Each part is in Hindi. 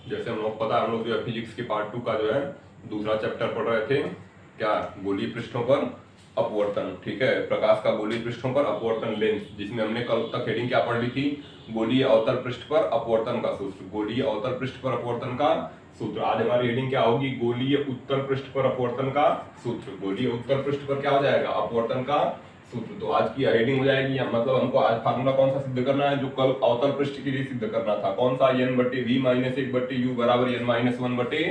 जैसे हम लोग पता है, हम लोग जो है फिजिक्स के पार्ट 2 का जो है दूसरा चैप्टर पढ़ रहे थे, क्या गोलीय पृष्ठों पर अपवर्तन। ठीक है, प्रकाश का गोलीय पृष्ठों पर अपवर्तन लेंस, जिसमें हमने कल तक हेडिंग क्या पढ़ ली थी, गोलीय अवतल पृष्ठ पर अपवर्तन का सूत्र, गोलीय अवतल पृष्ठ पर अपवर्तन का सूत्र। आज हमारी हेडिंग क्या होगी, गोलीय उत्तल पृष्ठ पर अपवर्तन का सूत्र। गोलीय उत्तल पृष्ठ पर क्या हो जाएगा, अपवर्तन का सूत्र। तो आज की हेडिंग हो जाएगी, मतलब हमको आज फार्मूला कौन सा सिद्ध करना है, जो कल अवतल पृष्ठ के लिए सिद्ध करना था, कौन सा, n बटे v माइनस 1 बटे u बराबर n माइनस 1 बटे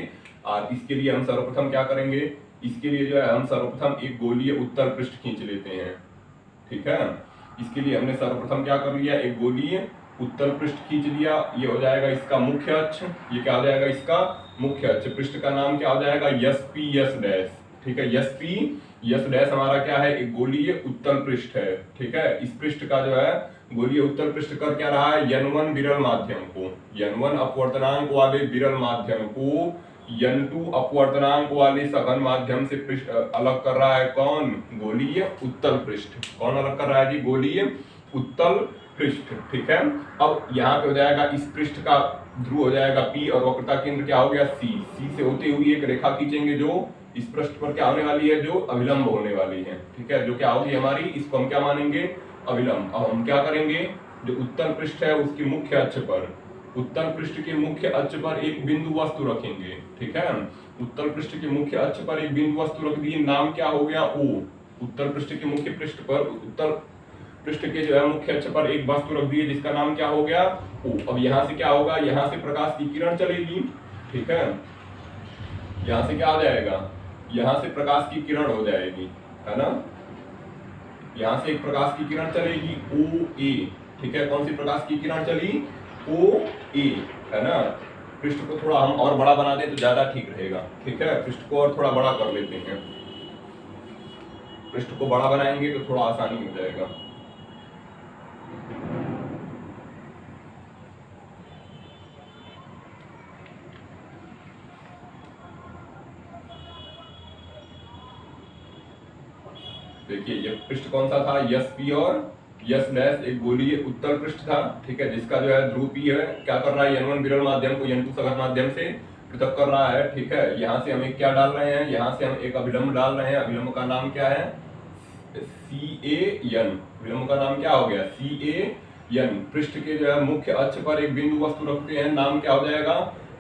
r। इसके लिए हम सर्वप्रथम क्या करेंगे, इसके लिए जो है हम सर्वप्रथम एक गोलीय उत्तल पृष्ठ खींच लेते हैं। ठीक है, इसके लिए हमने सर्वप्रथम क्या कर लिया, एक गोलीय उत्तल पृष्ठ खींच लिया। ये हो जाएगा इसका मुख्य अक्ष, ये क्या हो जाएगा इसका मुख्य अक्ष। पृष्ठ का नाम क्या हो जाएगा, यस पी यस डैश। ठीक है, यस पी यस डैश हमारा क्या है, एक गोलीय उत्तल पृष्ठ है। ठीक है, इस पृष्ठ का जो है गोलीय उत्तल पृष्ठ कर क्या रहा है, n1 विरल माध्यम को, n1 अपवर्तनांक वाले विरल माध्यम को n2 अपवर्तनांक वाले सघन माध्यम से पृष्ठ अलग कर रहा है। कौन, गोलीय उत्तल पृष्ठ। कौन अलग कर रहा है जी, गोलीय उत्तल पृष्ठ। ठीक है, अब यहाँ पे हो जाएगा इस पृष्ठ का ध्रुव हो जाएगा P और वक्रता केंद्र क्या हो गया C। C से होते हुए एक रेखा खींचेंगे जो इस पृष्ठ पर क्या होने वाली है, जो अभिलंब होने वाली है। ठीक है, जो क्या होगी हमारी, इसको हम क्या मानेंगे, अभिलंब। अब हम क्या करेंगे, जो उत्तल पृष्ठ है उसके मुख्य अक्ष पर, उत्तल पृष्ठ के मुख्य अक्ष पर एक बिंदु वस्तु रखेंगे। ठीक है, उत्तल पृष्ठ के मुख्य अक्ष पर एक बिंदु वस्तु रख दिए, नाम क्या हो गया O। उत्तल पृष्ठ के मुख्य पृष्ठ पर, उत्तल पृष्ठ के जो है मुख्य अक्ष पर एक वस्तु रख दिए जिसका नाम क्या हो गया O। अब यहाँ से क्या होगा, यहाँ से प्रकाश की किरण चलेगी। ठीक है, यहाँ से क्या हो जाएगा, यहाँ से प्रकाश की किरण हो जाएगी, है ना। यहाँ से एक प्रकाश की किरण चलेगी OA। ठीक है, कौन सी प्रकाश की किरण चली, OA, है ना। पृष्ठ को थोड़ा हम और बड़ा बना दें तो ज्यादा ठीक रहेगा। ठीक है, पृष्ठ को और थोड़ा बड़ा कर लेते हैं, पृष्ठ को बड़ा बनाएंगे तो थोड़ा आसानी हो जाएगा। देखिए ये पृष्ठ कौन सा था, यस पी और यस डैश, एक गोलीय उत्तल पृष्ठ था। ठीक है, जिसका जो है ध्रुव P है, क्या कर रहा है, n1 विरल माध्यम को n2 सघन माध्यम से पृथक कर रहा है। ठीक है, यहाँ से हम एक क्या डाल रहे हैं, यहाँ से हम एक अभिलंब डाल रहे हैं। अभिलंब का नाम क्या है, CAN। विलंब का नाम क्या हो गया, CAN। पृष्ठ के जो है मुख्य अक्ष पर एक बिंदु वस्तु रखते हैं, नाम क्या हो जाएगा,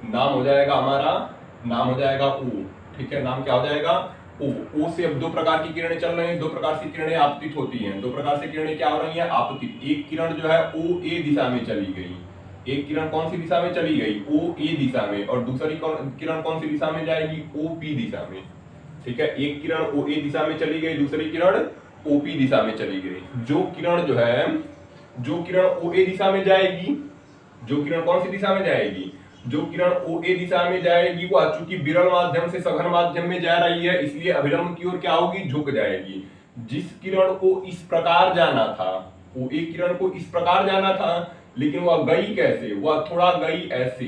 नाम हो जाएगा हमारा, नाम हो जाएगा O। ठीक है, नाम क्या हो जाएगा O से अब दो प्रकार की किरणें चल रही हैं, दो प्रकार से किरणें आपतित होती हैं। दो प्रकार से किरणें क्या हो रही हैं, आपतित। एक किरण जो है OA दिशा में चली गई, एक किरण कौन सी दिशा में चली गई, OA दिशा में, और दूसरी किरण कौन सी दिशा में जाएगी, OP दिशा में। ठीक है, एक किरण OA दिशा में चली गई, दूसरी किरण OP दिशा में चली गई। जो किरण जो है, जो किरण OA दिशा में जाएगी, जो किरण कौन सी दिशा में जाएगी, जो किरण OA दिशा में जाएगी वो चूंकि विरल माध्यम से सघन माध्यम में जा रही है, इसलिए अभिलंब की ओर क्या होगी, झुक जाएगी। जिस किरण को इस प्रकार जाना था, OA किरण को इस प्रकार जाना था, लेकिन वह गई कैसे, वह थोड़ा गई ऐसे।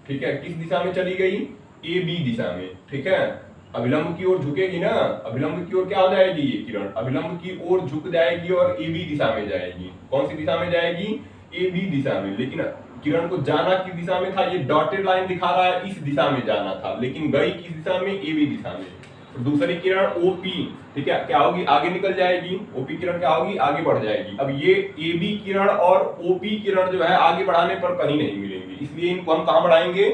ठीक है, किस दिशा में चली गई, AB दिशा में। ठीक है, अभिलंब की ओर झुकेगी ना, अभिलंब की ओर क्या हो जाएगी, ये किरण अभिलंब की ओर झुक जाएगी और AB दिशा में जाएगी। कौन सी दिशा में जाएगी, AB दिशा में। लेकिन किरण को जाना किस दिशा में था, ये डॉटेड लाइन दिखा रहा है, इस दिशा में जाना था, लेकिन गई किस दिशा में, AB दिशा में। दूसरी किरण OP, ठीक है, क्या होगी, आगे निकल जाएगी। OP किरण क्या होगी, आगे बढ़ जाएगी। अब ये AB किरण और OP किरण जो है आगे बढ़ाने पर कहीं नहीं मिलेंगी, इसलिए इनको हम कहां बढ़ाएंगे,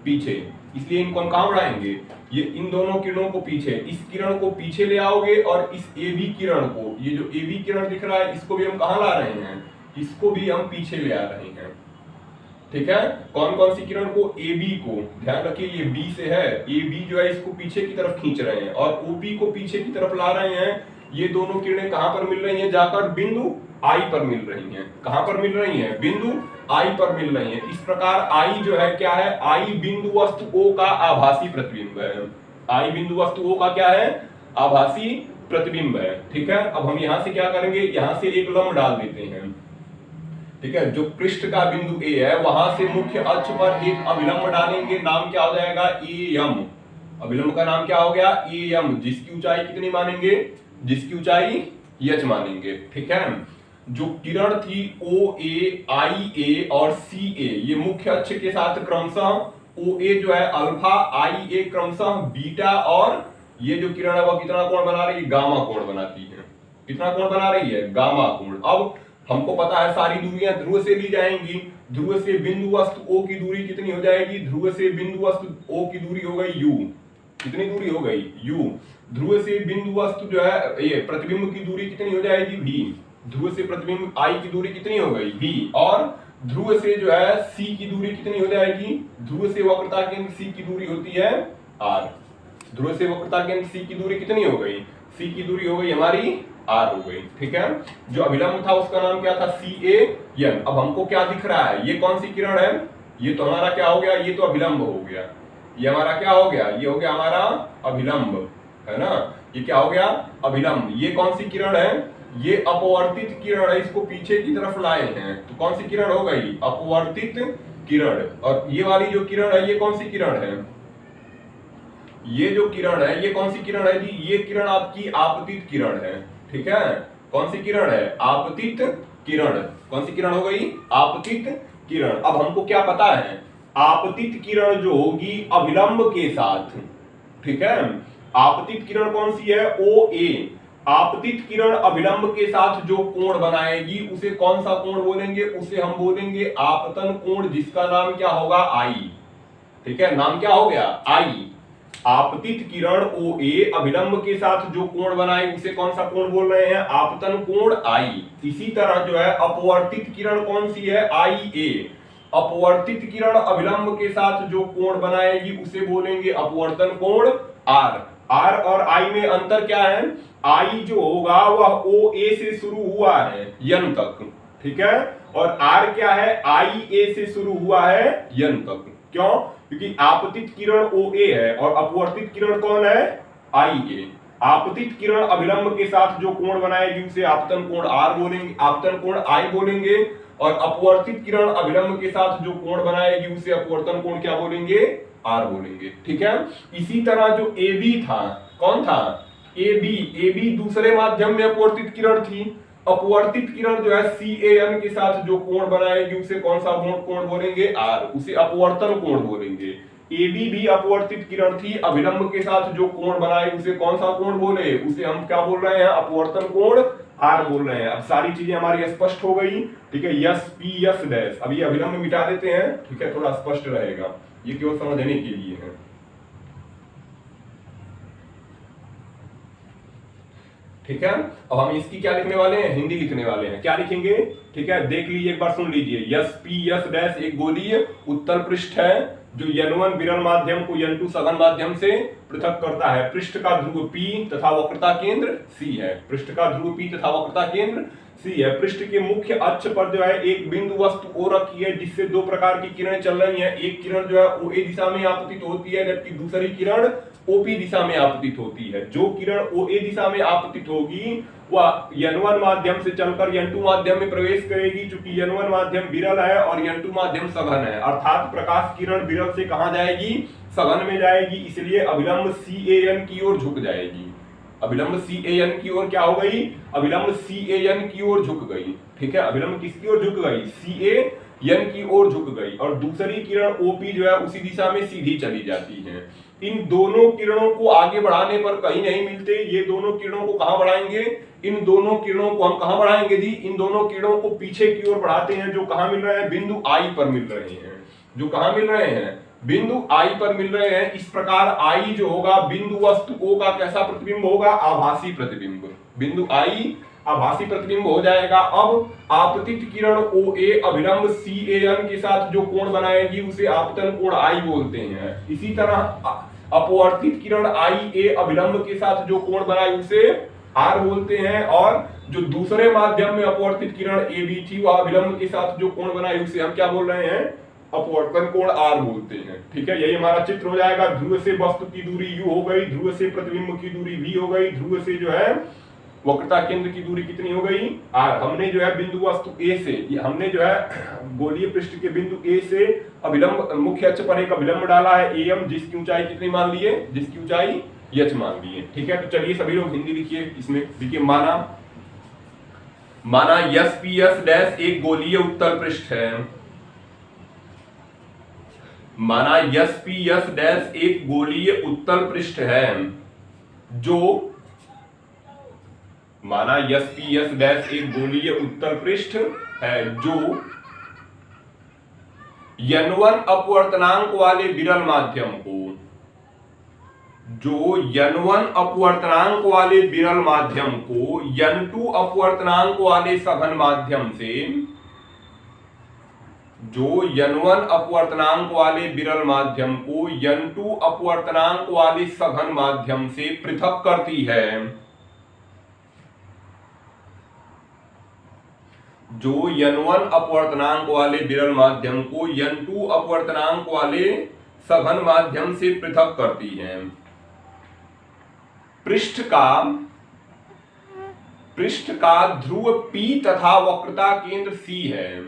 पीछे। इसलिए इनको हम कहां बढ़ाएंगे, ये इन दोनों किरणों को पीछे, इस किरण को पीछे ले आओगे और इस AB किरण को, ये जो AB किरण दिख रहा है, इसको भी हम कहां ला रहे हैं, इसको भी हम पीछे ले आ रहे हैं। ठीक है, कौन कौन सी किरण को, AB को, ध्यान रखिए ये B से है, AB जो है इसको पीछे की तरफ खींच रहे हैं और OP को पीछे की तरफ ला रहे हैं। ये दोनों किरणें कहां पर मिल रही हैं, जाकर बिंदु I पर मिल रही हैं। कहां पर मिल रही हैं, बिंदु I पर मिल रही हैं। इस प्रकार I जो है क्या है, I बिंदु वस्तु O का आभासी प्रतिबिंब है। I बिंदु वस्तु O का क्या है, आभासी प्रतिबिंब है। ठीक है, अब हम यहां से क्या करेंगे, यहां से एक लंब डाल देते हैं। ठीक है, जो पृष्ठ का बिंदु A है, वहां से मुख्य अक्ष पर एक अभिलंब डालेंगे, नाम क्या हो जाएगा, AM। अभिलंब का नाम क्या हो गया, AM, जिसकी ऊंचाई कितनी मानेंगे, जिसकी ऊंचाई h मानेंगे। ठीक है, जो किरण थी OA, IA और CA, ये मुख्य अक्ष के साथ क्रमशः ओ ए जो है अल्फा, आई ए क्रमशः बीटा, और ये जो किरण है वह कितना कोण बना रही है? गामा कोण बनाती है। कितना कोण बना रही है? गामा कोण। अब हमको पता है सारी दूरियां ध्रुव से ली जाएंगी। ध्रुव से बिंदु वस्तु O की दूरी कितनी हो जाएगी? ध्रुव से बिंदु वस्तु O की दूरी हो गई U। कितनी दूरी हो गई? U। ध्रुव से बिंदु वस्तु जो है ये प्रतिबिंब की दूरी कितनी हो जाएगी? V। ध्रुव से प्रतिबिंब I की दूरी कितनी हो गई? V। और ध्रुव से जो है C की दूरी कितनी हो जाएगी? ध्रुव से वक्रता केंद्र C की दूरी होती है R। ध्रुव से वक्रता केंद्र C की दूरी कितनी हो गई? C की दूरी हो गई हमारी R हो गई। ठीक है, जो अभिलंब था उसका नाम क्या था? CAN। अब हमको क्या दिख रहा है? ये कौन सी किरण है? ये तो हमारा क्या हो गया? ये तो अभिलंब हो गया। ये हमारा क्या हो गया? ये हो गया हमारा अभिलंब, है ना? ये क्या हो गया? अभिलंब। ये कौन सी किरण है? ये अपवर्तित किरण है। इसको पीछे की तरफ लाए हैं तो कौन सी किरण हो गई? अपवर्तित किरण। और ये वाली जो किरण है ये कौन सी किरण है? ये जो किरण है ये कौन सी किरण है जी? ये किरण आपकी आपतित किरण है। ठीक है, कौन सी किरण है? आपतित किरण। कौन सी किरण हो गई? आपतित किरण। अब हमको क्या पता है? आपतित किरण जो होगी अभिलंब के साथ, ठीक है, आपतित किरण कौन सी है? OA। आपतित किरण अभिलंब के साथ जो कोण बनाएगी उसे कौन सा कोण बोलेंगे? उसे हम बोलेंगे आपतन कोण, जिसका नाम क्या होगा? I। ठीक है, नाम क्या हो गया? I। आपतित किरण OA अभिलंब के साथ जो कोण बनाए उसे कौन सा कोण बोल रहे हैं? आपतन कोण I। इसी तरह जो है अपवर्तित किरण कौन सी है? IA। अपवर्तित किरण अभिलंब के साथ जो कोण बनाएगी उसे बोलेंगे अपवर्तन कोण R। R और I में अंतर क्या है? I जो होगा वह OA से शुरू हुआ है N तक, ठीक है, और R क्या है? IA से शुरू हुआ है N तक। क्यों? क्योंकि आपतित किरण OA है और अपवर्तित किरण कौन है? IA। आपतित किरण अभिलंब के साथ जो कोण बनाएगी उसे आपतन कोण R बोलेंगे, आपतन कोण I बोलेंगे, और अपवर्तित किरण अभिलंब के साथ जो कोण बनाएगी उसे अपवर्तन कोण क्या बोलेंगे? R बोलेंगे। ठीक है, इसी तरह जो AB था, कौन था? AB दूसरे माध्यम में अपवर्तित किरण थी। अपवर्तित किरण जो है CAN के साथ जो कोण बनाएगी उसे कौन सा कोण बोलेंगे? R। उसे अपवर्तन कोण बोलेंगे। AB भी अपवर्तित किरण थी, अभिलंब के साथ जो कोण बनाए उसे कौन सा कोण बोले? उसे हम क्या बोल रहे हैं? अपवर्तन कोण R बोल रहे हैं। अब सारी चीजें हमारी स्पष्ट हो गई। ठीक है, यस P यस डैश। अब ये अभिलंब मिटा देते हैं, ठीक है, थोड़ा स्पष्ट रहेगा, ये केवल समझने के लिए है। ठीक है, अब हम इसकी क्या लिखने वाले हैं? हिंदी लिखने वाले हैं। क्या लिखेंगे? ठीक है, देख लीजिए, एक बार सुन लीजिए। यस P यस डैश एक गोलीय उत्तल पृष्ठ है जो N1 विरल माध्यम को N2 सघन माध्यम से पृथक करता है। पृष्ठ का ध्रुव P तथा वक्रता केंद्र C है। पृष्ठ का ध्रुव P तथा वक्रता केंद्र C है। पृष्ठ के मुख्य अक्ष पर जो है एक बिंदु वस्तु O रखी है जिससे दो प्रकार की किरणें चल रही हैं। एक किरण जो है OA दिशा में आपतित होती है जबकि दूसरी किरण OP दिशा में आपतित होती है। जो किरण OA दिशा में आपतित होगी वह N1 माध्यम से चलकर N2 माध्यम में प्रवेश करेगी। चूंकि N1 माध्यम विरल है और N2 माध्यम सघन है, अर्थात प्रकाश किरण विरल से कहां जाएगी? सघन में जाएगी, इसलिए अभिलंब CAN की ओर झुक जाएगी। अभिलंब CAN की ओर क्या हो गई? अभिलंब CAN की ओर झुक गई। ठीक है, अभिलंब किसकी ओर झुक गई? CAN की ओर झुक गई, और दूसरी किरण OP जो है उसी दिशा में सीधी चली जाती है। इन दोनों किरणों को आगे बढ़ाने पर कहीं नहीं मिलते। ये दोनों किरणों को कहां बढ़ाएंगे? इन दोनों किरणों को हम कहां बढ़ाएंगे जी? इन दोनों किरणों को पीछे की ओर बढ़ाते हैं, जो कहां मिल रहे हैं? बिंदु I पर मिल रहे हैं। जो कहां मिल रहे हैं? बिंदु I पर मिल रहे हैं। इस प्रकार I जो होगा बिंदु वस्तु O का कैसा प्रतिबिंब होगा? आभासी प्रतिबिंब। बिंदु I आभासी प्रतिबिंब हो जाएगा। अब आपतित किरण OA अभिलंब CAN के साथ जो कोण बनाएगी उसे आपतन कोण I बोलते हैं। इसी तरह अपवर्तित किरण IA अभिलंब के साथ जो कोण बनाए उसे R बोलते हैं, और जो दूसरे माध्यम में अपवर्तित किरण AB थी वह अभिलंब के साथ जो कोण बनाए उसे हम क्या बोल रहे हैं? अपवर्तन कोण R बोलते हैं। ठीक है, यही हमारा चित्र हो जाएगा। ध्रुव से वस्तु की दूरी U हो गई, ध्रुव से प्रतिबिंब की दूरी V हो गई, ध्रुव से जो है वक्रता केंद्र की दूरी कितनी हो गई? R। हमने जो है बिंदु वस्तु A से, हमने जो है गोलीय पृष्ठ के बिंदु A से अभिलंब मुख्य अक्ष पर एक अभिलंब डाला है AM, जिसकी ऊंचाई कितनी मान लिए? जिसकी ऊंचाई h मान लिए। ठीक है, तो चलिए सभी लोग हिंदी लिखिए। इसमें देखिए, माना यस P यस डैश एक गोलीय उत्तल पृष्ठ है। माना यस पी यस डैश एक गोलीय उत्तल पृष्ठ है जो, माना यस पी यस डैश एक गोलीय उत्तल पृष्ठ है जो n1 अपवर्तनांक वाले विरल माध्यम को, जो n1 अपवर्तनांक वाले विरल माध्यम को n2 अपवर्तनांक वाले सघन माध्यम से, जो n1 अपवर्तनांक वाले विरल माध्यम को n2 अपवर्तनांक वाले सघन माध्यम से पृथक करती है, जो n1 अपवर्तनांक वाले विरल माध्यम को n2 अपवर्तनांक वाले सघन माध्यम से पृथक करती है। पृष्ठ का ध्रुव P तथा वक्रता केंद्र C है।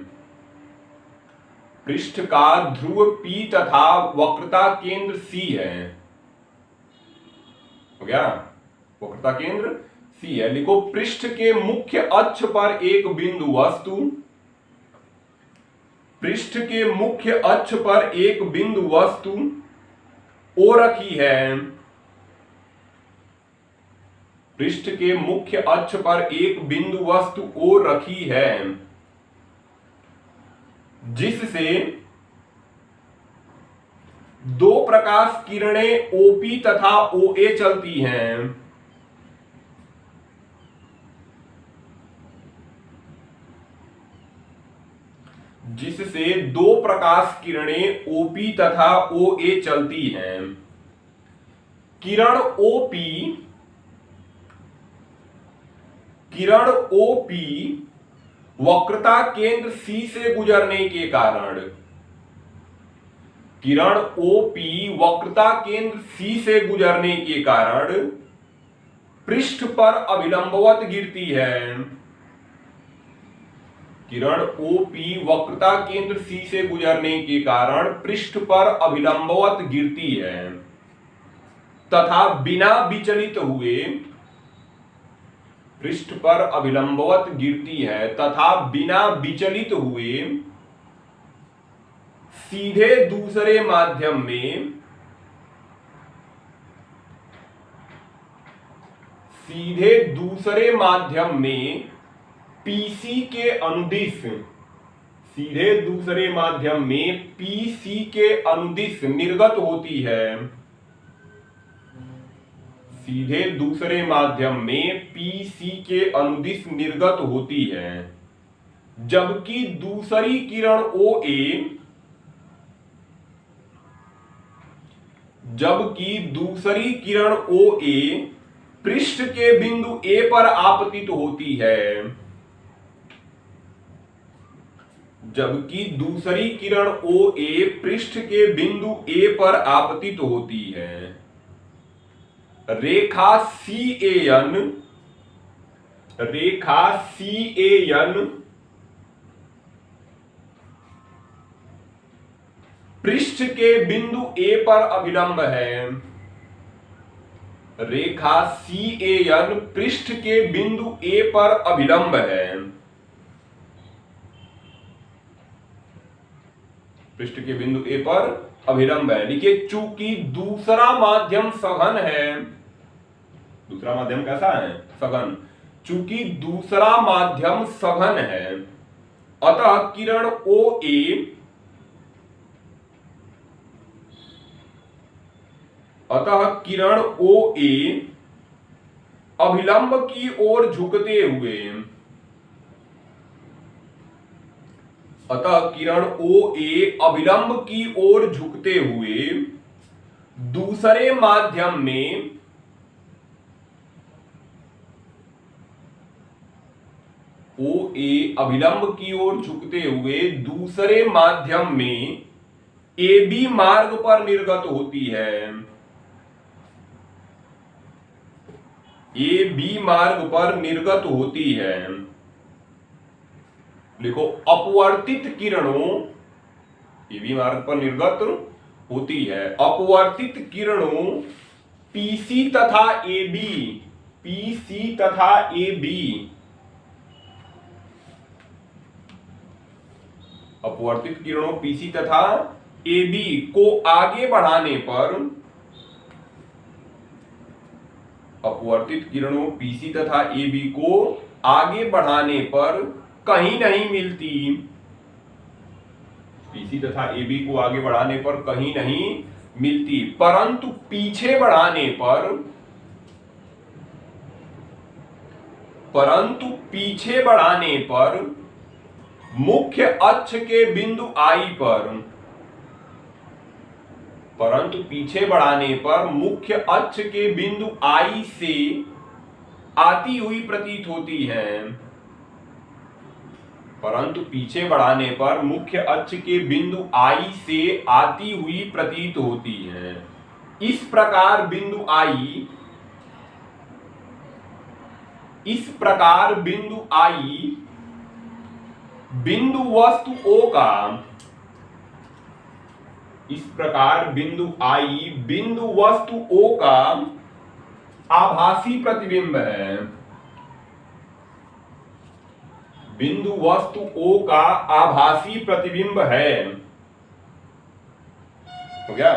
पृष्ठ का ध्रुव P तथा वक्रता केंद्र C है। हो गया, वक्रता केंद्र C है। लिखो पृष्ठ के मुख्य अक्ष पर एक बिंदु वस्तु, पृष्ठ के मुख्य अक्ष पर एक बिंदु वस्तु O रखी है। पृष्ठ के मुख्य अक्ष पर एक बिंदु वस्तु O रखी है जिससे दो प्रकाश किरणें OP तथा OA चलती हैं। जिससे दो प्रकाश किरणें OP तथा OA चलती हैं। किरण OP वक्रता केंद्र C से गुजरने के कारण, किरण OP वक्रता केंद्र C से गुजरने के कारण पृष्ठ पर अभिलंबवत गिरती है। किरण OP वक्रता केंद्र C से गुजरने के कारण पृष्ठ पर अभिलंबवत गिरती है तथा बिना विचलित हुए, पृष्ठ पर अभिलंबवत गिरती है तथा बिना विचलित हुए सीधे दूसरे माध्यम में, सीधे दूसरे माध्यम में PC के अनुदिश, सीधे दूसरे माध्यम में PC के अनुदिश निर्गत होती है। सीधे दूसरे माध्यम में PC के अनुदिश निर्गत होती है, जबकि दूसरी किरण OA, जबकि दूसरी किरण OA पृष्ठ के बिंदु A पर आपतित होती है, जबकि दूसरी किरण OA पृष्ठ के बिंदु A पर आपतित होती है। रेखा CAN, रेखा CAN पृष्ठ के बिंदु A पर अभिलंब है। रेखा CAN पृष्ठ के बिंदु A पर अभिलंब है। पृष्ठ के बिंदु A पर अभिलंब है। देखिए चूंकि दूसरा माध्यम सघन है, दूसरा माध्यम कैसा है? सघन। चूंकि दूसरा माध्यम सघन है अतः किरण OA, अतः किरण OA अभिलंब की ओर झुकते हुए, अतः किरण OA अभिलंब की ओर झुकते हुए दूसरे माध्यम में OA अभिलंब की ओर झुकते हुए दूसरे माध्यम में AB मार्ग पर निर्गत होती है। AB मार्ग पर निर्गत होती है। लिखो अपवर्तित किरणों, AB मार्ग पर निर्गत होती है। अपवर्तित किरणों PC तथा AB, PC तथा AB, अपवर्तित किरणों PC तथा AB को आगे बढ़ाने पर अपवर्तित किरणों PC तथा AB को आगे बढ़ाने पर कहीं नहीं मिलती। PC तथा AB को आगे बढ़ाने पर कहीं नहीं मिलती, परंतु पीछे बढ़ाने पर मुख्य अक्ष के बिंदु I पर, परंतु पीछे बढ़ाने पर मुख्य अक्ष के बिंदु I से आती हुई प्रतीत होती हैं। परंतु पीछे बढ़ाने पर मुख्य अक्ष के बिंदु I से आती हुई प्रतीत होती हैं। इस प्रकार बिंदु I बिंदु वस्तु O का, इस प्रकार बिंदु I बिंदु वस्तु O का आभासी प्रतिबिंब है। बिंदु वस्तु O का आभासी प्रतिबिंब है। हो गया?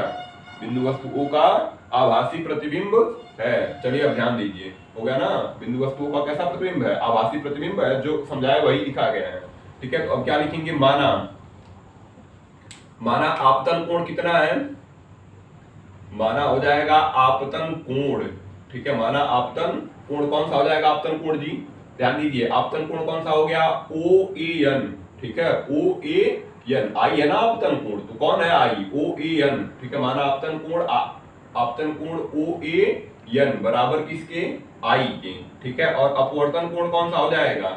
बिंदु वस्तु O का आभासी प्रतिबिंब है। चलिए अब ध्यान दीजिए, हो गया ना? बिंदु वस्तु O का कैसा प्रतिबिंब है? आभासी प्रतिबिंब है। जो समझाया वही लिखा गया है। ठीक है, तो अब क्या लिखेंगे? माना आपतन कोण कितना है? माना हो जाएगा आपतन कोण। ठीक है, माना आपतन कोण कौन सा हो जाएगा? आपतन कोण जी ध्यान दीजिए, आपतन कोण कौन सा हो गया? OAN। ठीक है, OAN, आई है ना आपतन कोण, तो कौन है आई? OAN। ठीक है, माना आपतन कोण OAN बराबर किसके? आई के। ठीक है, और अपवर्तन कोण कौन सा हो जाएगा?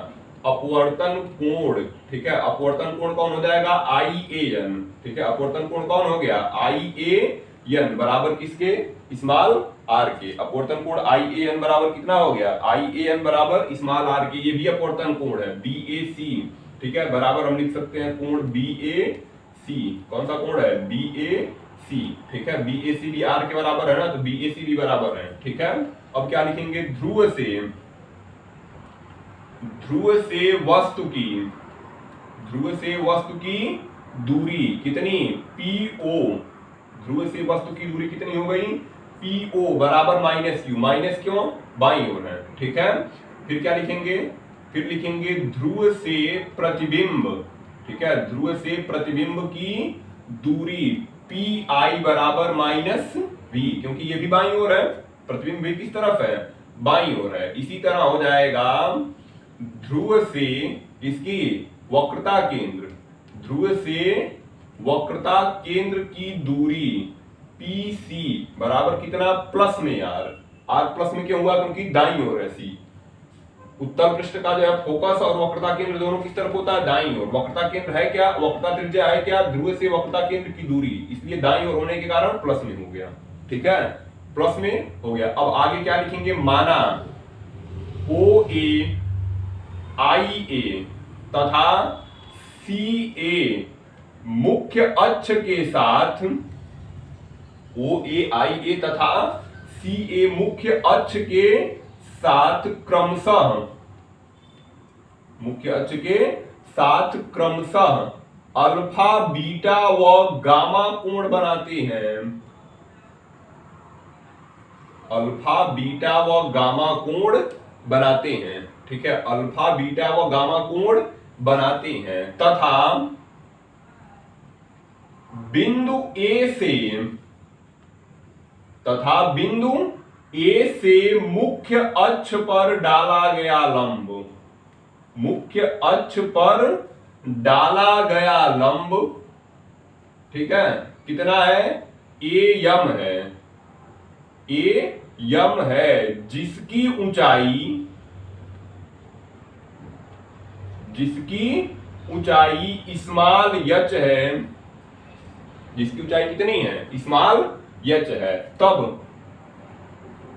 अपवर्तन कोण। ठीक है, अपवर्तन कोण कौन हो जाएगा? IAN। ठीक है, अपवर्तन कोण कौन हो गया? IAN बराबर किसके? स्मॉल r के। अपवर्तन कोण IAN बराबर कितना हो गया? IAN बराबर स्मॉल r के। ये भी अपवर्तन कोण है BAC। ठीक है, बराबर हम लिख सकते हैं कोण BAC। कौन सा कोण है? BAC। ठीक है, BAC भी r के बराबर है ना, तो BAC भी बराबर है। ठीक है, अब क्या लिखेंगे? ध्रुव से वस्तु की दूरी कितनी? PO। ध्रुव से वस्तु की दूरी कितनी हो गई? PO बराबर -Q। माइनस क्यों? बाईं ओर है। ठीक है, फिर क्या लिखेंगे? फिर लिखेंगे ध्रुव से प्रतिबिंब। ठीक है, ध्रुव से प्रतिबिंब की दूरी PI बराबर -V, क्योंकि ये भी बाईं ओर है। प्रतिबिंब भी किस तरफ है? बाईं ओर है। इसी तरह हो जाएगा ध्रुव से इसकी वक्रता केंद्र, ध्रुव से वक्रता केंद्र की दूरी PC बराबर कितना? प्लस में R प्लस में क्यों हुआ? क्योंकि दाईं ओर है C। उत्तल पृष्ठ का जो है फोकस और वक्रता केंद्र दोनों किस तरफ होता है? दाईं ओर। वक्रता केंद्र है क्या? वक्रता त्रिज्या है क्या? ध्रुव से वक्रता केंद्र की दूरी, इसलिए दाईं ओर होने के कारण प्लस में हो गया। ठीक है, प्लस में हो गया। अब आगे क्या लिखेंगे? माना OA IA तथा CA मुख्य अक्ष के साथ, OAIA तथा CA मुख्य अक्ष के साथ क्रमशः, मुख्य अक्ष के साथ क्रमशः अल्फा बीटा व गामा कोण बनाते हैं। अल्फा बीटा व गामा कोण बनाते हैं। ठीक है, अल्फा बीटा व गामा कोण बनाते हैं तथा बिंदु A से मुख्य अक्ष पर डाला गया लंब, मुख्य अक्ष पर डाला गया लंब, ठीक है, कितना है? AM है, AM है, जिसकी ऊंचाई स्मॉल h है, जिसकी ऊंचाई कितनी है? स्मॉल h है। तब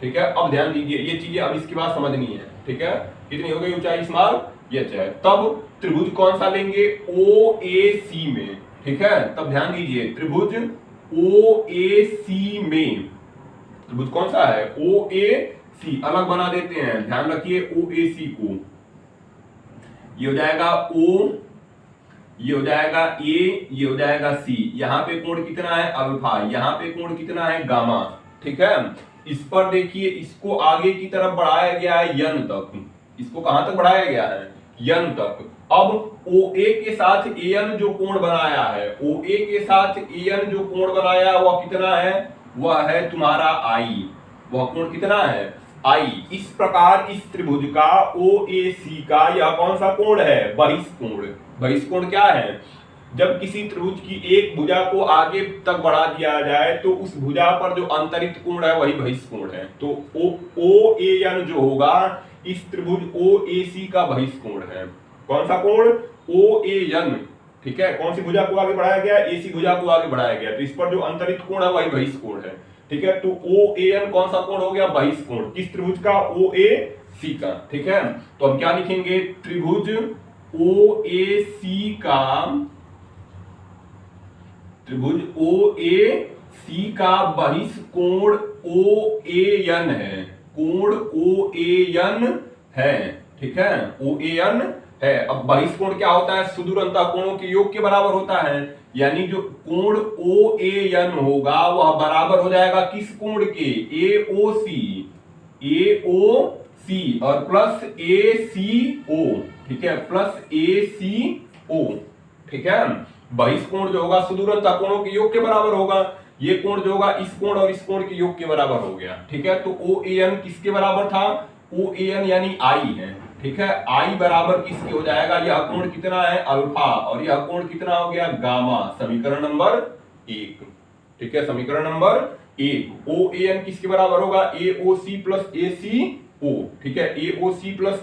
ठीक है, अब ध्यान दीजिए, ये चीजें अब इसके बाद समझनी है। ठीक है, कितनी हो गई? ऊंचाई स्मॉल h है। तब त्रिभुज कौन सा लेंगे? OAC में। ठीक है, तब ध्यान दीजिए, त्रिभुज OAC में, त्रिभुज कौन सा है? OAC। अलग बना देते हैं, ध्यान रखिए OAC को। ये हो जाएगा O, ये हो जाएगा ए, ये हो जाएगा सी। यहाँ पे कोण कितना है अल्फा, यहाँ पे कोण कितना है गामा। ठीक है, इस पर देखिए इसको आगे की तरफ बढ़ाया गया है यन तक। इसको कहां तक बढ़ाया गया है यन तक। अब OA के साथ AN जो कोण बनाया है, OA के साथ AN जो कोण बनाया वह कितना है, वह है तुम्हारा I। वह कोण कितना है I। इस प्रकार इस त्रिभुज का OAC का यह कौन सा कोण है बहिष्कोण। बहिष्कोण क्या है, जब किसी त्रिभुज की एक भुजा को आगे तक बढ़ा दिया जाए तो उस भुजा पर जो अंतरित कोण है वही बहिष्कोण है। तो OAN जो होगा इस त्रिभुज OAC का बहिष्कोण है। कौन सा कोण OAN। ठीक है, कौन सी भुजा को आगे बढ़ाया गया, AC भुजा को आगे बढ़ाया गया, तो इस पर जो अंतरित कोण है वही बहिष्कोण है। ठीक है, तो OAN कौन सा कोण हो गया बहिष्कोण किस त्रिभुज का OAC का। ठीक है, तो हम क्या लिखेंगे त्रिभुज OAC का, त्रिभुज OAC का बहिष्कोण OAN है, कोण OAN है। ठीक है, OAN है। अब बहिष्कोण क्या होता है, सुदूर अंतःकोणों के योग के बराबर होता है, यानी जो कोण OAN होगा वह बराबर हो जाएगा किस कोण के AOC और प्लस ACO। ठीक है, प्लस ACO। ठीक है, बहिष्कोण जो होगा सुदूर अंतःकोणों के योग के बराबर होगा। ये कोण जो होगा इस कोण और इस कोण के योग के बराबर हो गया। ठीक है, तो OAN किसके बराबर था, OAN यानी I है। ठीक है, I बराबर किसके हो जाएगा, यह कोण कितना है अल्फा और यह कोण कितना हो गया गामा। समीकरण नंबर 1। ठीक है, समीकरण नंबर 1। OAN किसके बराबर होगा AOC प्लस ACO। ठीक है, AOC प्लस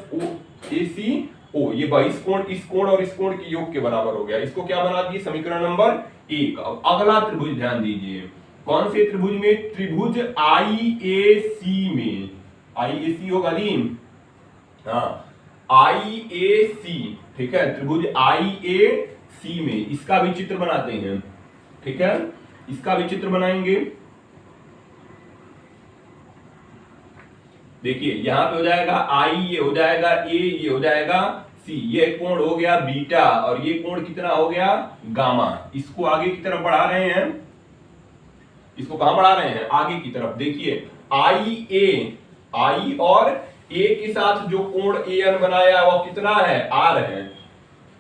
ACO। ये बहिष्कोण इस कोण और इस कोण के योग के बराबर हो गया। इसको क्या बना दिए समीकरण नंबर 1। अब अगला त्रिभुज ध्यान दीजिए, कौन से त्रिभुज में, त्रिभुज IAC में। IAC होगा नीम, हाँ IAC। ठीक है, त्रिभुज IAC में इसका भी चित्र बनाते हैं। ठीक है, इसका भी चित्र बनाएंगे। देखिए यहां पे हो जाएगा I, ये हो जाएगा A, ये हो जाएगा C। ये कोण हो गया बीटा और ये कोण कितना हो गया गामा। इसको आगे की तरफ बढ़ा रहे हैं, इसको कहां बढ़ा रहे हैं आगे की तरफ। देखिए I और A के साथ जो कोण AN बनाया वह कितना है R है।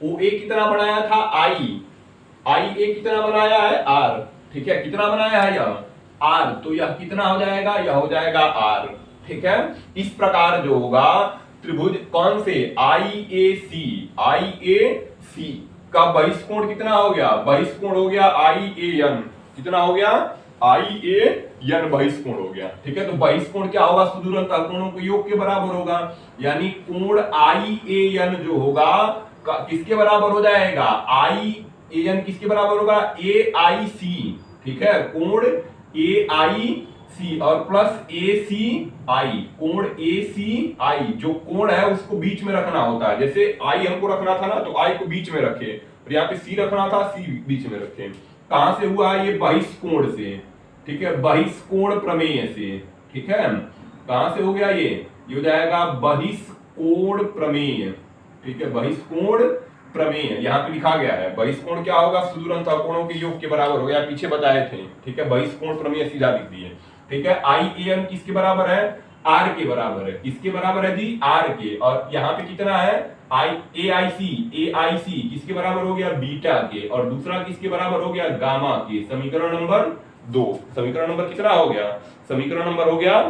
OA कितना बनाया था IA कितना बनाया है R। ठीक है, कितना बनाया है यह R, तो यह कितना हो जाएगा, यह हो जाएगा R। ठीक है, इस प्रकार जो होगा त्रिभुज कौन से IAC का बहिष्कोण कितना हो गया, बहिष्कोण हो गया IAN। कितना हो गया IAN बहिष्कोण हो गया। ठीक है, तो बहिष्कोण क्या होगा सुदूर अंतःकोणों के योग के बराबर होगा, यानी कोण IAN जो होगा किसके बराबर हो जाएगा, IAN किसके बराबर होगा AIC। ठीक है, कोण AIC और प्लस ACI। कोण ACI जो कोण है उसको बीच में रखना होता है, जैसे I हमको रखना था ना तो I को बीच में रखे और यहाँ पे C रखना था, C बीच में रखे। कहां से हुआ ये बहिष्कोण से। ठीक है, बहिष्कोण प्रमेय से। ठीक है, कहां से हो गया ये हो जाएगा बहिष्कोण प्रमेय। ठीक है, बहिष्कोण प्रमेय यहाँ पे लिखा गया है। बहिष्कोण क्या होगा सुदूर अंतःकोणों के योग के बराबर हो गया, पीछे बताए थे। ठीक है, बहिष्कोण प्रमेय सीधा लिख दिए। ठीक है, IAN किसके बराबर है R के बराबर है। किसके बराबर है जी R के, और यहाँ पे कितना है AIC किसके बराबर हो गया बीटा के, और दूसरा किसके बराबर हो गया गामा के। समीकरण नंबर 2। समीकरण नंबर कितना हो गया, समीकरण नंबर हो गया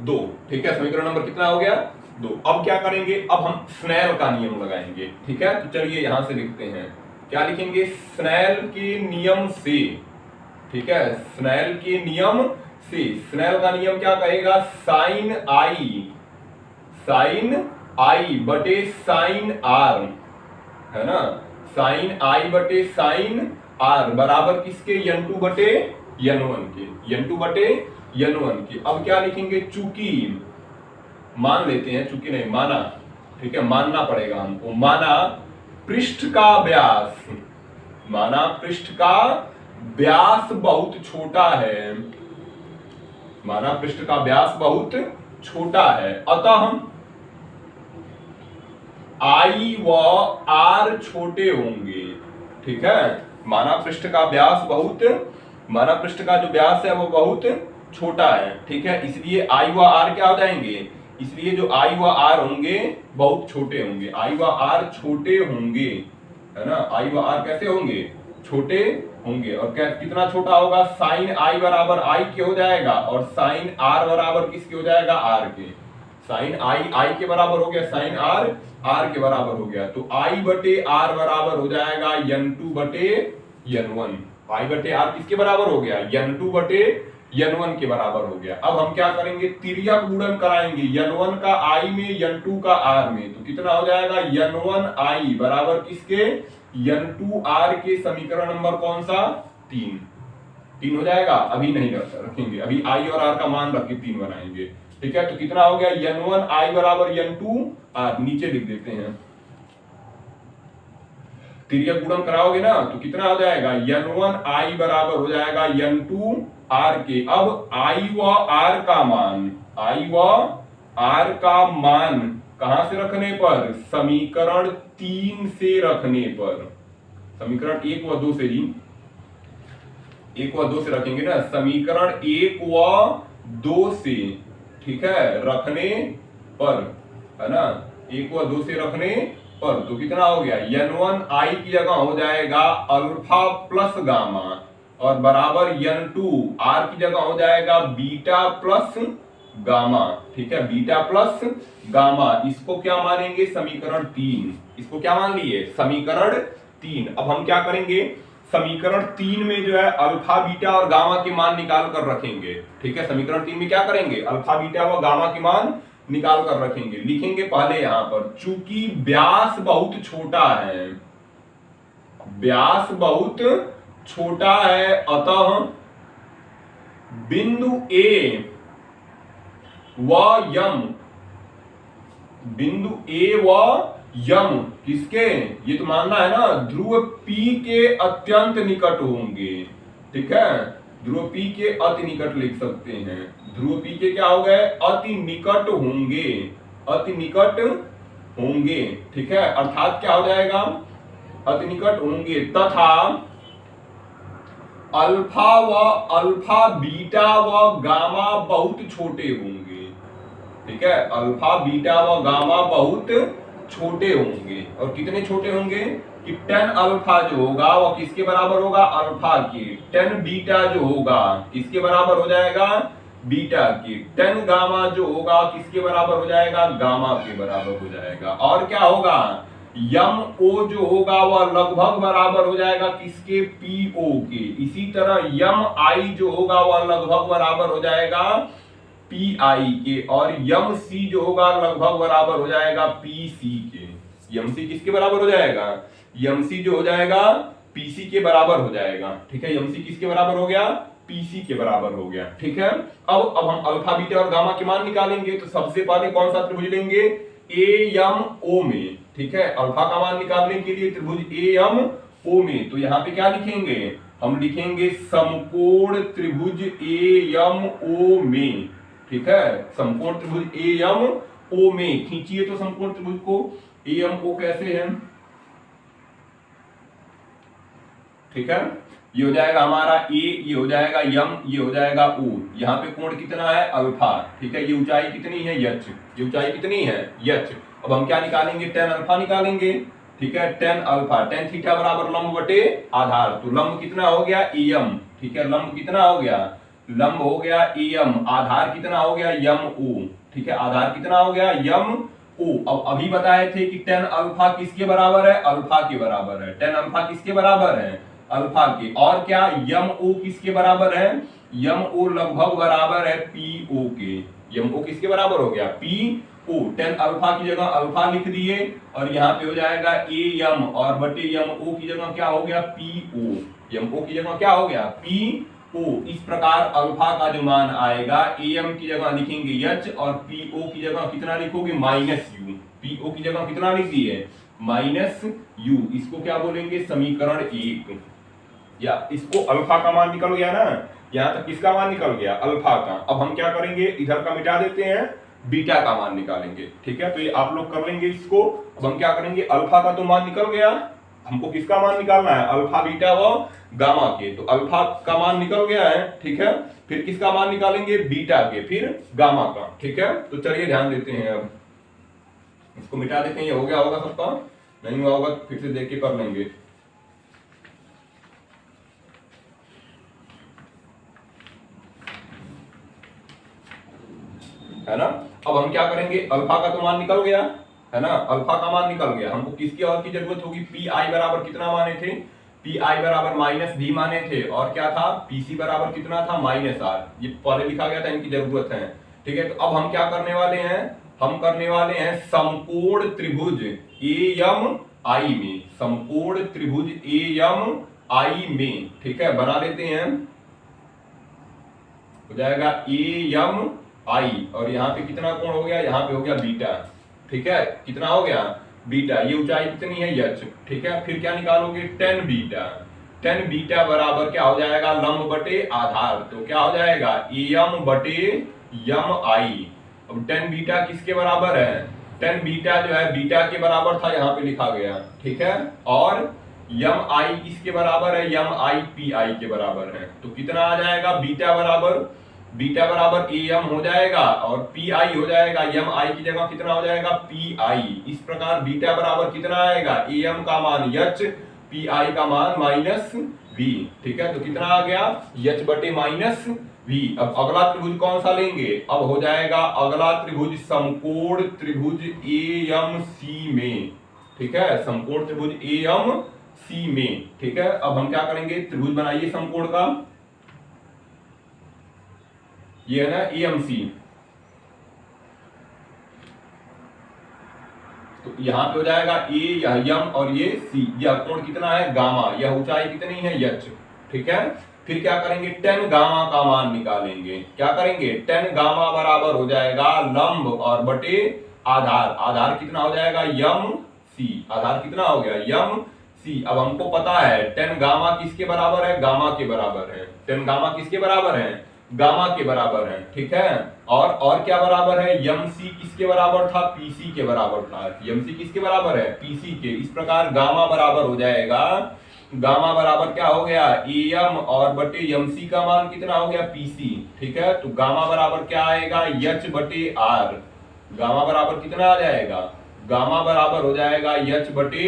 2। ठीक है, समीकरण नंबर कितना हो गया 2। अब क्या करेंगे, अब हम स्नेल का नियम लगाएंगे। ठीक है, तो चलिए यहां से लिखते हैं, क्या लिखेंगे स्नेल के नियम से। ठीक है, स्नेल के नियम से। स्नेल का नियम क्या कहेगा, साइन I बटे साइन R है ना, साइन I बटे साइन R बराबर किसके N2 बटे N1 के, N2 बटे N1 के। अब क्या लिखेंगे, चूंकि मान लेते हैं, चूंकि नहीं माना। ठीक है, मानना पड़ेगा हमको। माना पृष्ठ का व्यास, माना पृष्ठ का व्यास बहुत छोटा है, माना पृष्ठ का व्यास बहुत छोटा है, अतः आई व आर छोटे होंगे। ठीक है, माना पृष्ठ का व्यास जो व्यास है वो बहुत छोटा है। ठीक है, इसलिए आई व आर क्या हो जाएंगे, इसलिए जो आई व आर होंगे बहुत छोटे होंगे, आई व आर छोटे होंगे, है ना। आई व आर कैसे होंगे, छोटे होंगे। और क्या कितना छोटा होगा, साइन आई बराबर आई के हो जाएगा और साइन आर बराबर किसके हो जाएगा, आर के। साइन आई के बराबर हो गया, साइन आर के बराबर हो गया। तो आई बटे आर बराबर हो जाएगा n2 बटे n1। आई बटे आर किसके बराबर हो गया, n2 बटे n1 के बराबर हो गया। अब हम क्या करेंगे, तिर्यक गुणन कराएंगे, n1 का i में n2 का r में। तो कितना हो जाएगा, n1 i बराबर किसके, n2 r के। समीकरण नंबर कौन सा, 3 हो जाएगा। अभी नहीं रखेंगे, अभी i और r का मान रख के 3 बनाएंगे। ठीक है, तो कितना हो गया, n1 i बराबर n2 r। नीचे लिख देते हैं, तिर्यक गुणन कराओगे ना तो कितना हो जाएगा, n1 i बराबर हो जाएगा n2 r के। अब i व r का मान कहां से रखने पर, समीकरण 3 से रखने पर। समीकरण 1 व 2 से, 1 व 2 से रखेंगे ना, समीकरण 1 व 2 से, ठीक है, रखने पर, है ना, 1 व 2 से रखने पर। तो कितना हो गया, n1 i की जगह हो जाएगा अल्फा प्लस गामा और बराबर n2 r की जगह हो जाएगा बीटा प्लस गामा। ठीक है, बीटा प्लस गामा। इसको क्या मानेंगे, समीकरण 3। इसको क्या मान लिए, समीकरण 3। अब हम क्या करेंगे, समीकरण 3 में जो है अल्फा बीटा और गामा के मान निकाल कर रखेंगे। ठीक है, समीकरण 3 में क्या करेंगे, अल्फा बीटा व गामा के मान निकाल कर रखेंगे। लिखेंगे पहले यहां पर, चूंकि व्यास बहुत छोटा है, व्यास बहुत छोटा है, अतः बिंदु ए व यम, बिंदु ए व यम किसके, ये तो मानना है ना, ध्रुव P के अत्यंत निकट होंगे। ठीक है, ध्रुव P के अति निकट लिख सकते हैं। ध्रुव P के क्या हो गए, अति निकट होंगे, अति निकट होंगे। ठीक है, अर्थात क्या हो जाएगा, अति निकट होंगे, तथा अल्फा बीटा व गामा बहुत छोटे होंगे। ठीक है, अल्फा बीटा व गामा बहुत छोटे होंगे। और कितने छोटे होंगे कि tan अल्फा जो होगा वो किसके बराबर होगा, अल्फा के। tan बीटा जो होगा किसके बराबर हो जाएगा, बीटा के। tan गामा जो होगा किसके बराबर हो जाएगा, गामा के बराबर हो जाएगा। और क्या होगा, यम ओ जो होगा वह लगभग बराबर हो जाएगा किसके, पी ओ के। इसी तरह यम आई जो होगा वह लगभग बराबर हो जाएगा पी आई के। और यम सी जो होगा लगभग बराबर हो जाएगा पी सी के। यम सी किसके बराबर हो जाएगा, यम सी जो हो जाएगा पी सी के बराबर हो जाएगा। ठीक है, यम सी किसके बराबर हो गया, पी सी के बराबर हो गया। ठीक है, अब हम अल्फा बीटा और गामा के मान निकालेंगे। तो सबसे पहले कौन सा त्रिभुज लेंगे, ए यम ओ में। ठीक है, अल्फा का मान निकालने के लिए त्रिभुज ए यम ओ में। तो यहाँ पे क्या लिखेंगे, हम लिखेंगे समकोण त्रिभुज ए यम ओ में। ठीक है, समकोण त्रिभुज ए यम ओ में। खींचिए तो समकोण त्रिभुज को, ए यम ओ कैसे है। ठीक है, ये हो जाएगा हमारा ए, ये हो जाएगा यम, ये हो जाएगा ओ। यहाँ पे कोण कितना है, अल्फा। ठीक है, ये ऊंचाई कितनी है, यच। ये ऊंचाई कितनी है, यच। अब हम क्या निकालेंगे, tan अल्फा निकालेंगे। ठीक है, tan अल्फा, tan थीटा बराबर लंब बटे आधार। तो लंब कितना हो गया, एम। ठीक है, लंब कितना हो गया, लंब हो गया एम। आधार कितना हो गया, यम ओ। ठीक है, आधार कितना हो गया, यम ओ। अब अभी बताए थे कि tan अल्फा किसके बराबर है, अल्फा के बराबर है। tan अल्फा किसके बराबर है, अल्फा के। और क्या, यम ओ किसके बराबर है, यम ओ लगभग बराबर है पी ओ के। यम ओ किसके बराबर हो गया, पी ओ। tan अल्फा की जगह अल्फा लिख दिए और यहाँ पे हो जाएगा ए यम और बटे यम ओ की जगह क्या हो गया, पी ओ। यम ओ की जगह क्या हो गया, पी ओ। इस प्रकार अल्फा का जो मान आएगा, ए एम की जगह लिखेंगे यच और पी ओ की जगह कितना लिखोगे, माइनस यू। पी ओ की जगह कितना लिख दिए, माइनस यू। इसको क्या बोलेंगे, समीकरण 1। या इसको अल्फा का मान निकल गया ना, यहां तक किसका मान निकल गया, अल्फा का। अब हम क्या करेंगे, इधर का मिटा देते हैं, बीटा का मान निकालेंगे। ठीक है, तो ये आप लोग कर लेंगे इसको। अब हम क्या करेंगे, अल्फा का तो मान निकल गया, हमको किसका मान निकालना है, अल्फा बीटा व गामा के। तो अल्फा का मान निकल गया है, ठीक है, फिर किसका मान निकालेंगे, बीटा के, फिर गामा का। ठीक है, तो चलिए ध्यान देते हैं, अब इसको मिटा देते हैं। ये हो गया होगा सबका, नहीं हुआ होगा फिर से देख के कर लेंगे। है ना, अब हम क्या करेंगे, अल्फा का तो मान निकल गया है ना, अल्फा का मान निकल गया, हमको किसकी और की जरूरत होगी, पी आई बराबर कितना माने थे, पी आई बराबर माइनस वी माने थे, और क्या था, पीसी बराबर कितना था, माइनस आर। ये पहले लिखा गया था, इनकी जरूरत है। ठीक है, तो अब हम क्या करने वाले हैं, हम करने वाले हैं समकोण त्रिभुज ए एम आई में, समकोण त्रिभुज ए एम आई में। ठीक है, बना लेते हैं, हो जाएगा ए एम आई, और यहाँ पे कितना कोण हो गया, यहाँ पे हो गया बीटा। ठीक है, कितना हो गया, बीटा, ये ऊंचाई कितनी है, एच। ठीक है, फिर क्या निकालोगे, टेन बीटा, टेन बीटा बराबर क्या हो जाएगा, लंब बटे आधार, तो क्या हो जाएगा, एम बटे यम आई। अब टेन बीटा किसके बराबर है, टेन बीटा जो है बीटा के बराबर था, यहाँ पे लिखा गया। ठीक है, और यम आई किसके बराबर है, यम आई पी आई के बराबर है। तो कितना आ जाएगा, बीटा बराबर ए एम हो जाएगा और पी आई हो जाएगा, एम आई की जगह कितना हो जाएगा, पी आई। इस प्रकार बीटा बराबर कितना आएगा, ए एम का मान एच, पी आई का मान माइनस वी। ठीक है, तो कितना आ गया, एच बटे माइनस वी। अब अगला त्रिभुज कौन सा लेंगे, अब हो जाएगा अगला त्रिभुज समकोण त्रिभुज ए एम सी में। ठीक है, समकोण त्रिभुज ए एम सी में। ठीक है, अब हम क्या करेंगे, त्रिभुज बनाइए समकोण का, ये है ना एएमसी। तो यहां पे हो जाएगा ए, यह यम और ये सी, यह कोण कितना है, गामा, यह ऊंचाई कितनी है, एच। ठीक है, फिर क्या करेंगे, टेन गामा का मान निकालेंगे। क्या करेंगे, टेन गामा बराबर हो जाएगा लंब और बटे आधार, आधार कितना हो जाएगा, यम सी, आधार कितना हो गया, यम सी। अब हमको पता है टेन गामा किसके बराबर है, गामा के बराबर है, टेन गामा किसके बराबर है, गामा के बराबर है। ठीक है, और क्या बराबर है, यम सी किसके बराबर था, पीसी के बराबर था, यम सी किसके बराबर है, पीसी के। इस प्रकार गामा बराबर हो जाएगा, गामा बराबर क्या हो गया, एम और बटे यम सी का मान कितना हो गया, पीसी। ठीक है, तो गामा बराबर क्या आएगा, एच बटे आर, गामा बराबर कितना आ जाएगा, गामा बराबर हो जाएगा एच बटे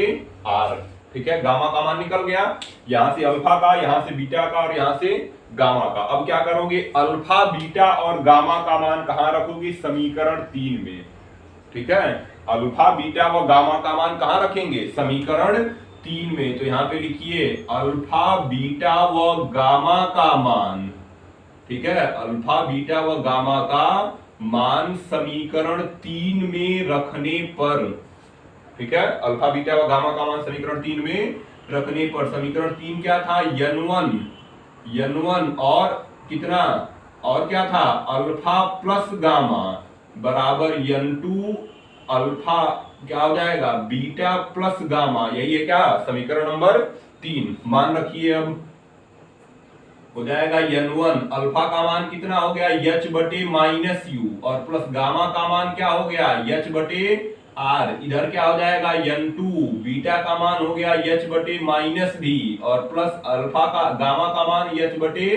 आर। ठीक है, गामा का मान निकल गया, यहां से अल्फा का, यहां से बीटा का और यहां से गामा का। अब क्या करोगे, अल्फा बीटा और गामा का मान कहां रखोगे, समीकरण 3 में। ठीक है, अल्फा बीटा व गामा का मान कहां रखेंगे, समीकरण 3 में। तो यहां पे लिखिए अल्फा बीटा व गामा का मान। ठीक है, अल्फा बीटा व गामा का मान समीकरण 3 में रखने पर, ठीक है, अल्फा बीटा व गामा का मान समीकरण 3 में रखने पर, समीकरण 3 क्या था, n1 और कितना, और क्या था, अल्फा प्लस गामा बराबर n2 अल्फा, क्या हो जाएगा, बीटा प्लस गामा, यही है क्या, समीकरण नंबर 3। मान रखिए, अब हो जाएगा n1 अल्फा का मान कितना हो गया, h बटे माइनस यू, और प्लस गामा का मान क्या हो गया, h बटे आर। इधर क्या हो जाएगा, n2 बीटा का मान हो गया h बटे माइनस भी, और प्लस अल्फा का, गामा का मान h बटे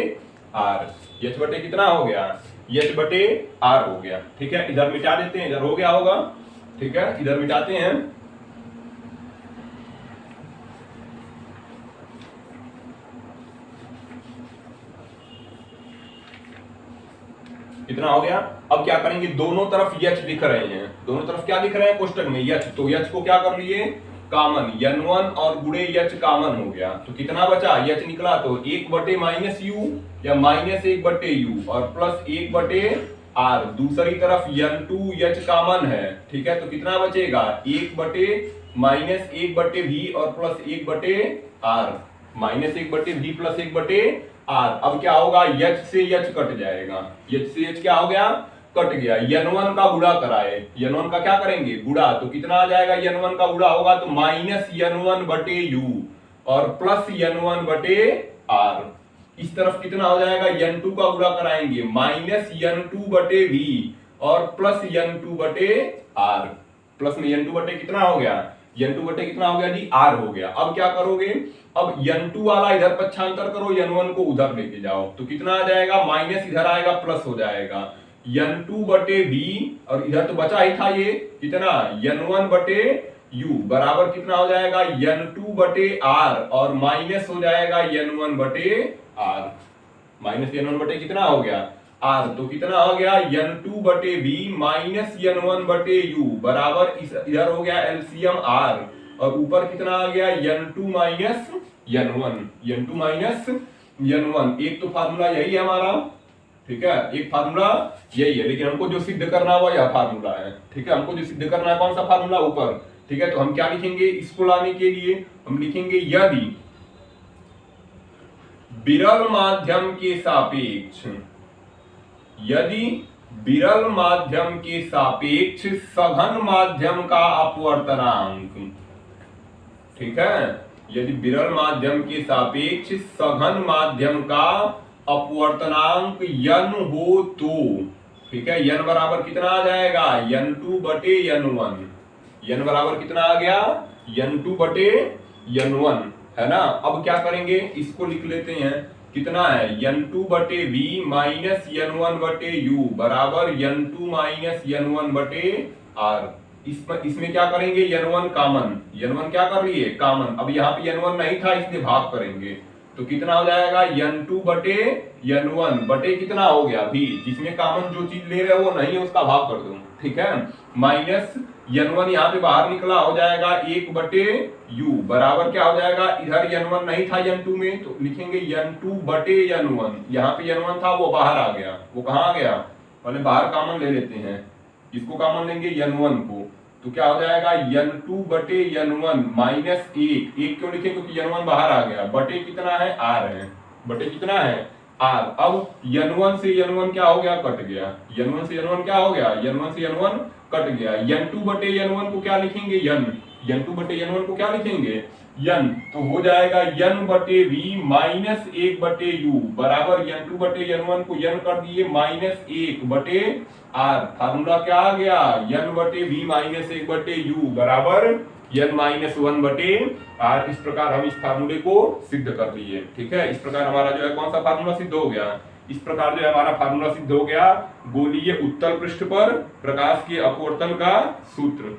आर, h बटे कितना हो गया, h बटे आर हो गया। ठीक है, इधर मिटा देते हैं, इधर हो गया होगा। ठीक है, इधर मिटाते हैं, कितना हो गया। अब क्या करेंगे, दोनों तरफ यच दिख रहे हैं, दोनों तरफ क्या दिख रहे हैं, कोष्टक में यच, तो यच को क्या कर लिए, कॉमन, n1 और गुणे यच कॉमन हो गया, तो कितना बचा, यच निकला, तो 1 बटे माइनस यू या माइनस 1 बटे यू और प्लस 1 बटे आर। दूसरी तरफ n2 यच कॉमन है, ठीक है, तो कितना बचेगा, 1 बटे माइनस 1 बटे वी और प्लस 1 बटे आर, माइनस 1 बटे वी प्लस 1 बटे आर। अब क्या होगा, यच से यच कट जाएगा, यच से यच क्या हो गया, कट गया। n1 का गुणा कराए, n1 का क्या करेंगे, गुणा, तो कितना आ जाएगा, n1 का गुणा होगा तो माइनस n1 बटे यू और प्लस n1 बटे आर। इस तरफ कितना हो जाएगा, n2 का गुणा कराएंगे, माइनस n2 बटे वी और प्लस n2 बटे r, प्लस में n2 बटे कितना हो गया, n2 बटे कितना हो गया जी, r हो गया। अब क्या करोगे, अब n2 वाला इधर पक्षांतर करो, n1 को उधर लेके जाओ, तो कितना आ जाएगा, माइनस इधर आएगा प्लस हो जाएगा, n2 बटे v, और इधर तो बचा ही था ये कितना, n1 बटे u बराबर कितना हो जाएगा, n2 बटे r, और माइनस हो जाएगा n1 बटे r, माइनस n1 बटे कितना हो गया r, तो कितना हो गया n2 बटे v माइनस n1 बटे u बराबर इधर हो गया एलसीएम r, और ऊपर कितना आ गया n2 minus n1, n2 minus n1। एक तो फार्मूला यही है हमारा, ठीक है, एक फार्मूला यही है, लेकिन हमको जो सिद्ध करना है वो यह फार्मूला है, ठीक है, हमको जो सिद्ध करना है कौन सा फार्मूला, ऊपर, ठीक है। तो हम क्या लिखेंगे, इसको लाने के लिए हम लिखेंगे यदि विरल माध्यम के सापेक्ष, यदि विरल माध्यम के सापेक्ष सघन माध्यम का अपवर्तनांक, ठीक है, यदि विरल माध्यम के सापेक्ष सघन माध्यम का अपवर्तनांक n हो तो, ठीक है, n बराबर कितना आ जाएगा, n2 बटे n1, n बराबर कितना आ गया, n2 बटे n1, है ना। अब क्या करेंगे, इसको लिख लेते हैं, कितना है n2 बटे v माइनस n1 बटे u बराबर n2 माइनस n1 बटे r। इसमें क्या करेंगे, n1 कॉमन, n1 क्या कर लिए कॉमन, अब यहाँ पे n1 नहीं था इसलिए भाग करेंगे, तो कितना हो जाएगा n2 बटे n1 बटे कितना हो गया v, जिसमें कॉमन जो चीज ले रहे हो वो नहीं है उसका भाग कर दो, ठीक है, माइनस n1 यहाँ पे बाहर निकला हो जाएगा 1 बटे u बराबर क्या हो जाएगा, इधर n1 नहीं था n2 में, तो लिखेंगे n2 बटे n1, यहाँ पे n1 था वो बाहर आ गया, वो कहाँ आ गया, पहले बाहर कॉमन ले लेते हैं, इसको कॉमन लेंगे n1 को, तो क्या हो जाएगा n2 बटे n1 माइनस 1 क्यों लिखे, क्योंकि n1 बाहर आ गया, बटे कितना है r है, बटे कितना है r। अब n1 से n1 क्या हो गया, कट गया, n1 से n1 क्या हो गया, n1 से n1 कट गया, n2 बटे n1 को क्या लिखेंगे n2 बटे n1 को क्या लिखेंगे n, तो हो जाएगा n बटे v माइनस 1 बटे u बराबर n2 बटे n1 को n कर दिए माइनस 1 बटे r, फार्मूला क्या आ गया, n बटे v माइनस 1 बटे u बराबर n माइनस 1 बटे r। इस प्रकार हम इस फार्मूले को सिद्ध कर लिए, ठीक है, इस प्रकार हमारा जो है कौन सा फार्मूला सिद्ध हो गया, इस प्रकार जो है हमारा फार्मूला सिद्ध हो गया, गोलीय उत्तल पृष्ठ पर प्रकाश के अपवर्तन का सूत्र,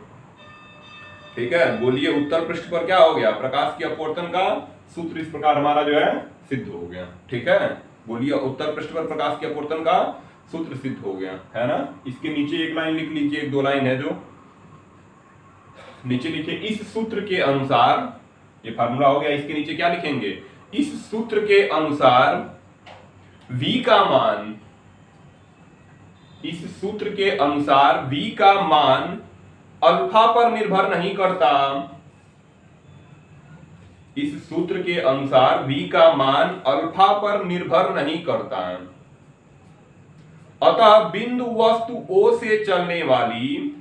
ठीक है, गोलीय उत्तल पृष्ठ पर क्या हो गया, प्रकाश के अपवर्तन का सूत्र इस प्रकार हमारा जो है सिद्ध हो गया, ठीक है, गोलीय उत्तल पृष्ठ पर प्रकाश के अपवर्तन का सूत्र सिद्ध हो गया, है ना। इसके नीचे एक लाइन लिख लीजिए, एक दो लाइन है जो नीचे लिखे, इस सूत्र के अनुसार, ये फार्मूला हो गया, इसके नीचे क्या लिखेंगे, इस सूत्र के अनुसार v का मान, इस सूत्र के अनुसार v का मान अल्फा पर निर्भर नहीं करता, इस सूत्र के अनुसार v का मान अल्फा पर निर्भर नहीं करता, अतः बिंदु वस्तु O से चलने वाली,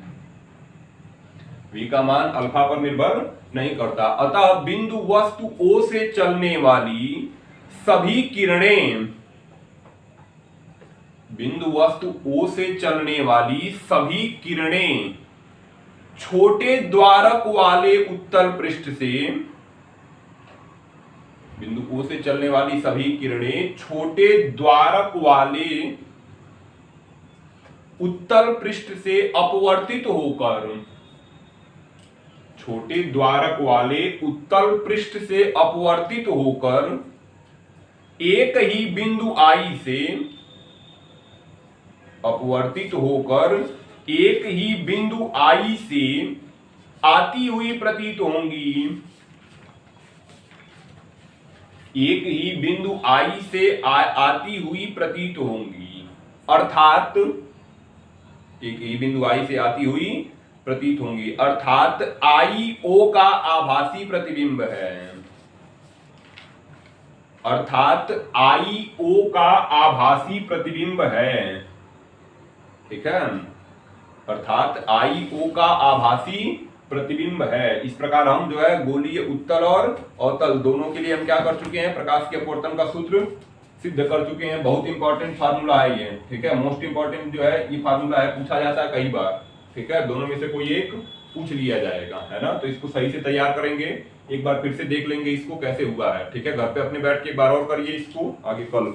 v का मान अल्फा पर निर्भर नहीं करता, अतः बिंदु वस्तु O से चलने वाली सभी किरणें, बिंदु वस्तु O से चलने वाली सभी किरणें छोटे द्वारक वाले उत्तल पृष्ठ से, बिंदु O से चलने वाली सभी किरणें छोटे द्वारक वाले उत्तल पृष्ठ से अपवर्तित होकर, छोटे द्वारक वाले उत्तल पृष्ठ से अपवर्तित होकर एक ही बिंदु I से, अपवर्तित होकर एक ही बिंदु I से आती हुई प्रतीत होंगी, एक ही बिंदु I से आती हुई प्रतीत होंगी, अर्थात एक ही बिंदु I से आती हुई प्रतीत होंगी, अर्थात IO का आभासी प्रतिबिंब है, अर्थात IO का आभासी प्रतिबिंब है, ठीक है, अर्थात IO का आभासी प्रतिबिंब है। इस प्रकार हम जो है गोलीय उत्तल और अवतल दोनों के लिए हम क्या कर चुके हैं, प्रकाश के अपवर्तन का सूत्र सिद्ध कर चुके हैं। बहुत इंपॉर्टेंट फार्मूला है ये, ठीक है, मोस्ट इंपॉर्टेंट जो है ये फार्मूला है, पूछा जाता है कई बार, ठीक है, दोनों में से कोई एक पूछ लिया जाएगा, है ना। तो इसको सही से तैयार करेंगे, एक बार फिर से देख लेंगे इसको कैसे हुआ है, ठीक है। घर पे अपने बैठ के एक बार और करिए इसको, आगे कल